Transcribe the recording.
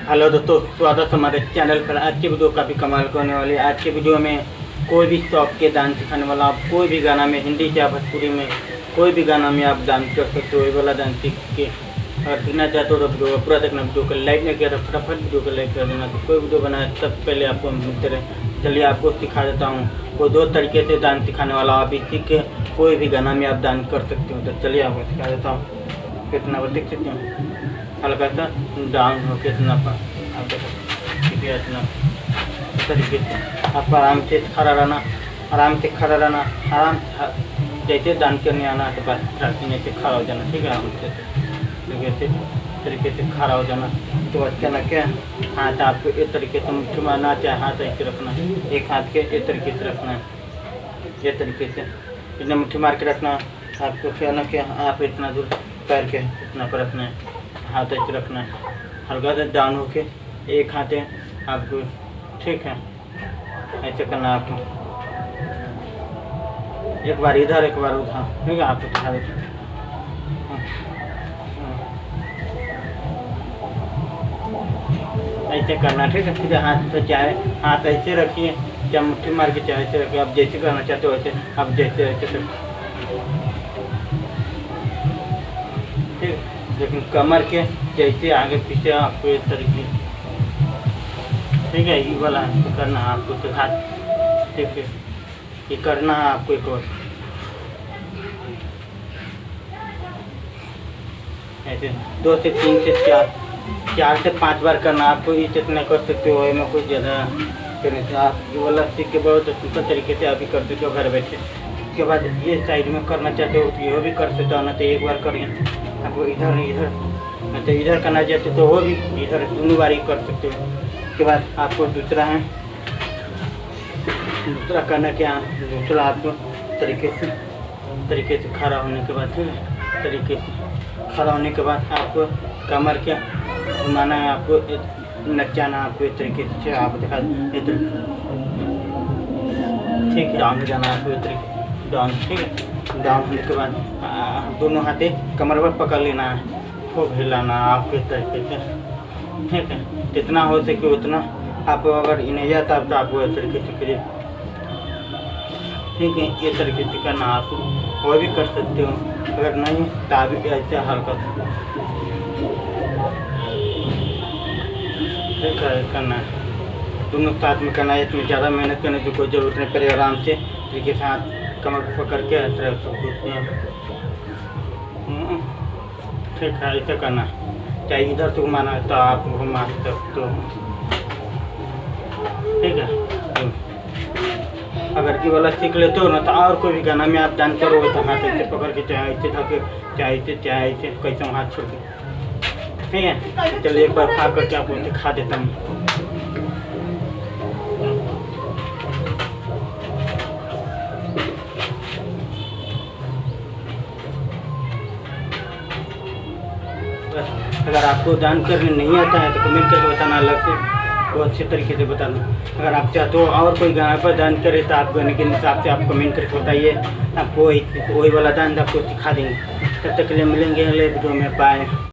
Hello दोस्तों, स्वागत हमारे चैनल पर। आज की वीडियो काफ़ी कमाल का होने वाली है। आज की वीडियो में कोई भी शौक के डांस सिखाने वाला, आप कोई भी गाना में, हिंदी या भोजपुरी में कोई भी गाना में आप डांस कर सकते हो। ये वाला डांस सीख के अगर सीखना चाहते हो तो वीडियो पूरा देखना। वीडियो को लाइक नहीं किया तो फटाफट वीडियो को लाइक कर देना। तो कोई वीडियो बनाए सबसे पहले आपको मिलते रहे। चलिए आपको सिखा देता हूँ। कोई दो तरीके से डांस सिखाने वाला, आप इसी के कोई भी गाना में आप डांस कर सकते हो। तो चलिए आपको सिखा देता हूँ। कितना देख सकते हो, हल्का सा डाउन हो के इतना ठीक है। इतना तरीके से आपको आराम से खड़ा रहना, आराम से खड़ा रहना, आराम जैसे डांस करने आना तो बस से खड़ा हो जाना। ठीक है, आराम से तरीके से खड़ा हो जाना। तो अच्छा ना क्या हाथ आपको इस तरीके से मुट्ठी मारना, चाहे हाथ ऐसे रखना, एक हाथ के इस तरीके से रखना है, ये तरीके से इतना मुट्ठी मार के रखना। आपको क्या ना क्या आप इतना दूर पैर के इतना पर रखना है, हाथ ऐसे रखना है, हल्का सा डाउन होके एक हाथ है आपको। ठीक है, ऐसे करना आपको, एक बार इधर एक बार उधर। ठीक है, आपको दिखा देते ऐसे करना। ठीक है, फिर हाथ से चाहे हाथ ऐसे रखिए, चाहे मुट्ठी मार के चाहे ऐसे रखिए। आप जैसे करना चाहते हो वैसे आप जैसे ऐसे। ठीक, लेकिन कमर के जैसे आगे पीछे आपको इस तरीके। ठीक है, ये वाला करना है आपको तो हाथ। ठीक है, ये करना है आपको एक और ऐसे 2 से 3 से 4 से 5 बार करना। आपको ये जितना कर सकते हो, में कुछ ज़्यादा करने से आप ये वाला सीख के बहुत सिंपल तरीके से आप भी कर सकते हो घर बैठे। उसके बाद ये साइड में करना चाहते हो तो ये भी कर सकते हो ना, तो एक बार करिए। आपको इधर इधर तो इधर करना चाहते तो वो भी इधर दोनों बार ही कर सकते हो। उसके बाद आपको दूसरा करना क्या, दूसरा आपको तरीके से खड़ा होने के बाद, तरीके से खड़ा होने के बाद आपको कमर के घुमाना है, आपको नचाना, आपको इस तरीके से आप दिखा। ठीक है, डाउन जाना है आपको इस तरीके डाउन। ठीक है, डाउन होने के बाद दोनों हाथे कमर पर पकड़ लेना है, खूब हिलाना आपको इस तरीके से। ठीक है, जितना हो सके उतना आप, अगर नहीं आता तो आप इस तरीके से करिए। ठीक है, ये तरीके से करना। आप वो भी कर सकते हो, अगर नहीं तो आप ऐसे हल्का करना है। दोनों साथ में करना है, इसमें ज़्यादा मेहनत करने की कोई ज़रूरत नहीं पड़े। आराम से तरीके से हाथ कमर को पकड़ के ऐसे घूमते हैं। ठीक है, ऐसे करना। चाहे इधर से घुमाना है तो आप घुमा सकते हो। ठीक है, अगर ये वाला सीख लेते हो ना तो और कोई भी गाना में आप डांस करोगे तो हाथ ऐसे पकड़ के, चाहे ऐसे धके, चाहे ऐसे कैसे हाथ छोड़ के। ठीक है, चलिए एक बार खा करके आपको दिखा देता हूँ। अगर आपको डांस करने नहीं आता है तो कमेंट करके बताना, अलग से वो अच्छे तरीके से बताना। अगर आप चाहते हो और कोई गाना पर डांस करे तो आप गाने के हिसाब से आप कमेंट करके बताइए, आपको वही वाला डांस आपको सिखा देंगे। तब तक के लिए मिलेंगे अगले वीडियो में। बाय।